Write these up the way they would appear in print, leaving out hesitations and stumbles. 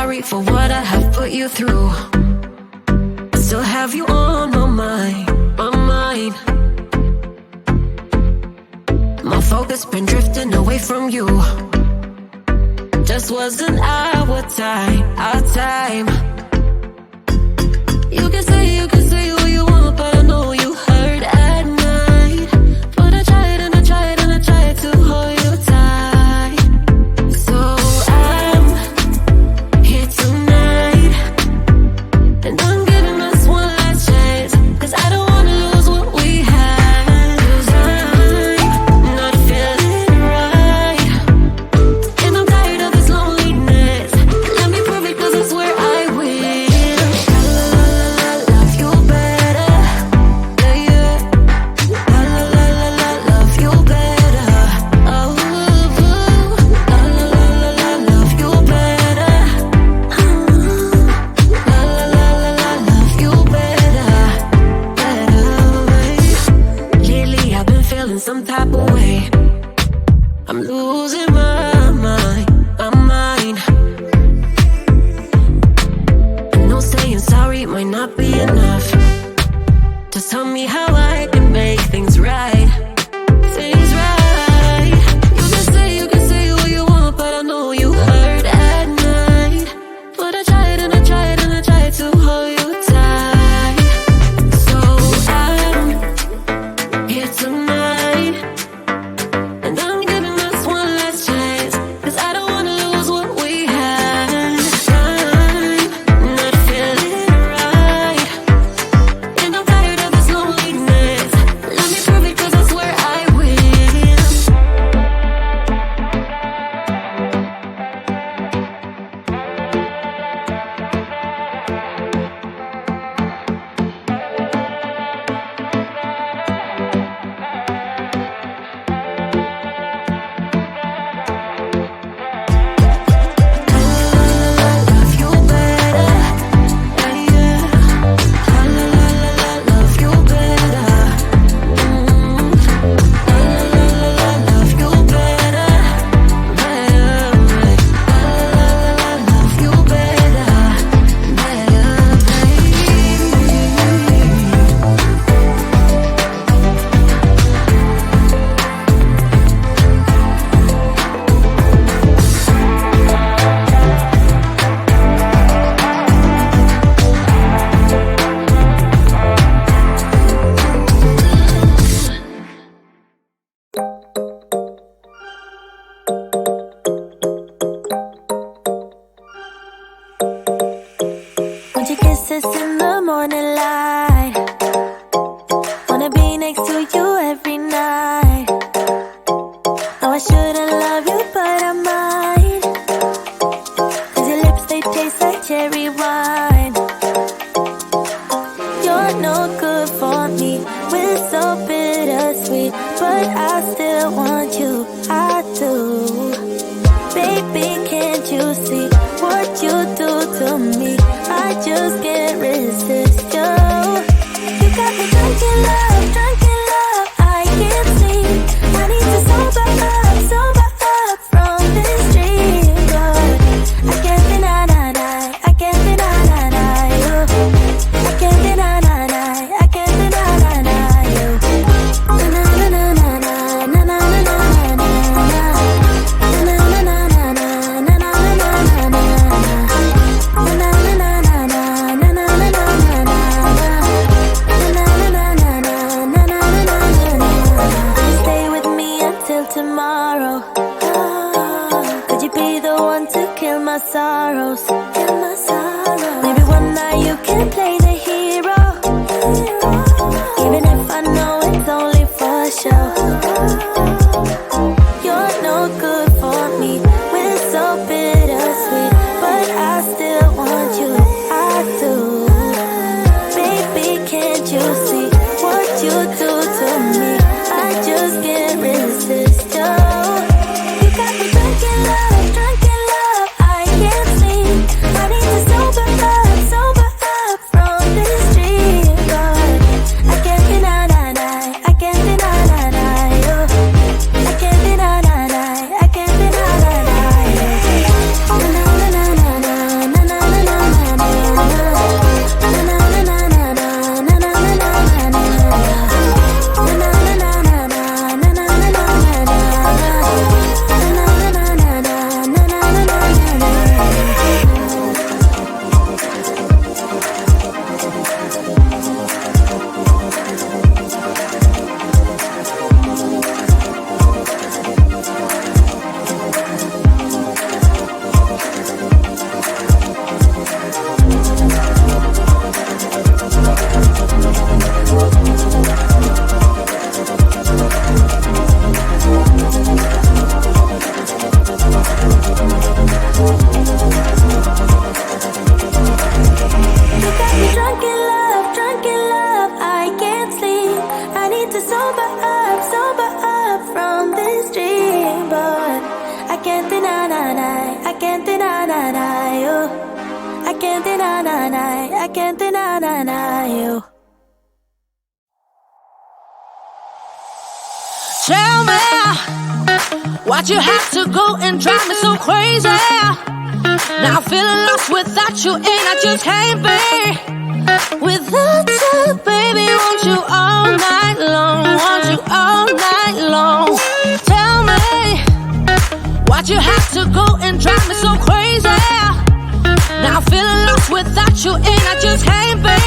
sorry for what I have put you through. I still have you on my mind, my mind. My focus been drifting away from you. Just wasn't our time, our time. You can say what you want, but I know you hurt at night. But I tried and I tried and I tried to hold you tight. So I'm here tonight, and I'm giving us one last chance, 'cause I don't wanna lose what we had. 'Cause I'm not feeling right, and I'm tired of this loneliness. Let me prove it, 'cause I swear I will. Love you better, yeah, yeah. Love you better, oh, love you better, love you better, better. Lately I've been feeling some type of way. I'm losing my mind, my mind. I know saying sorry might not be enough. Just tell me how I can make things right, things right. You can say what you want, but I know you hurt at night. But I tried and I tried and I tried to hold you tight. So I'm here tonight, and I'm giving us one last chance, 'cause I don't wanna lose what we had. I'm not feeling right, and I'm tired of this loneliness. Let me prove it, 'cause I swear I will. Love you better, yeah, yeah. Love you better, love you better, better. Love you better, Want your kisses in the morning light. Wanna be next to you every night. Oh, I shouldn't love you, but I might. 'Cause your lips, they taste like cherry wine. You're no good for me, we're so bittersweet, but I still want you, I do. Baby, can't you see what you do to me? I just can't resist you. You got me drunk in love, I can't sleep. I need to sober up from this dream. But I can't deny, I can't deny you. I can't deny, I can't deny you. Na na na na na na na na na na na. Na na na na na na na na na na. Stay with me until tomorrow. Could you be the one to kill my sorrows? Maybe one night you can play the hero, even if I know it's only for show. You're no good for me, we're so bittersweet, but I still want you, I do. Baby, can't you see what you do to me? I just can't resist you. You got me drunk in love, I can't sleep. I need to sober up from can't deny you. I can't deny you. Tell me why'd you have to go and drive me so crazy? Now I'm feeling lost without you, and I just can't be without you, baby. Want you all night long, want you all night long. Tell me why'd you have to go and drive me so crazy? Now I'm feeling lost without you, and I just can't be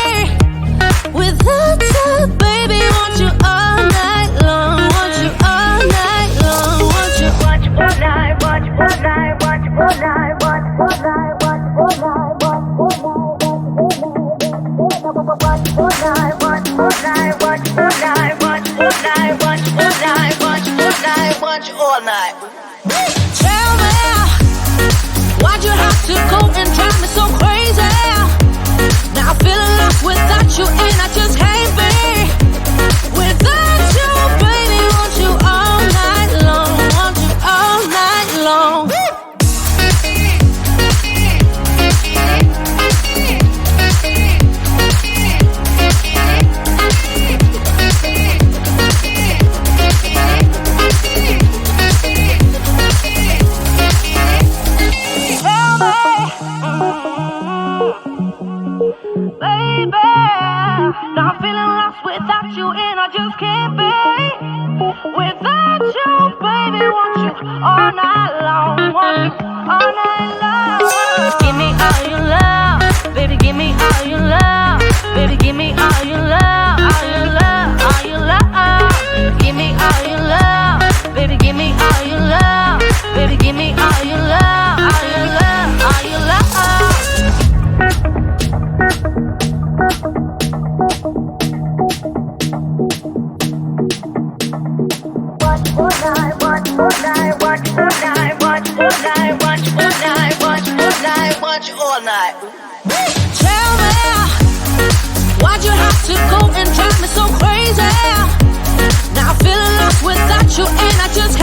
without you, baby. Want you all night long, want you all night long, want you all night, watch all night, watch all night, watch all night, watch all night, watch all night, watch all night, watch all night, watch all night, watch all night, watch all night, watch all night, watch all night. Tell me why'd you have to go and drive me so crazy? Now I'm feeling lost without you, and I just can't be without you, baby. Want you all night long, want you all night long. Baby, now I'm feeling lost without you, and I just can't be without you, baby. Want you all night long, want you all night long. Give me all your love, baby. Give me all your love, baby. Give me all your love, all your love, all your love. Give me all your love, baby. Give me all your love, baby. Give me all your love, all your love, all your love. All night. Tell me why'd you have to go and drive me so crazy? Now I'm feeling lost without you, and I just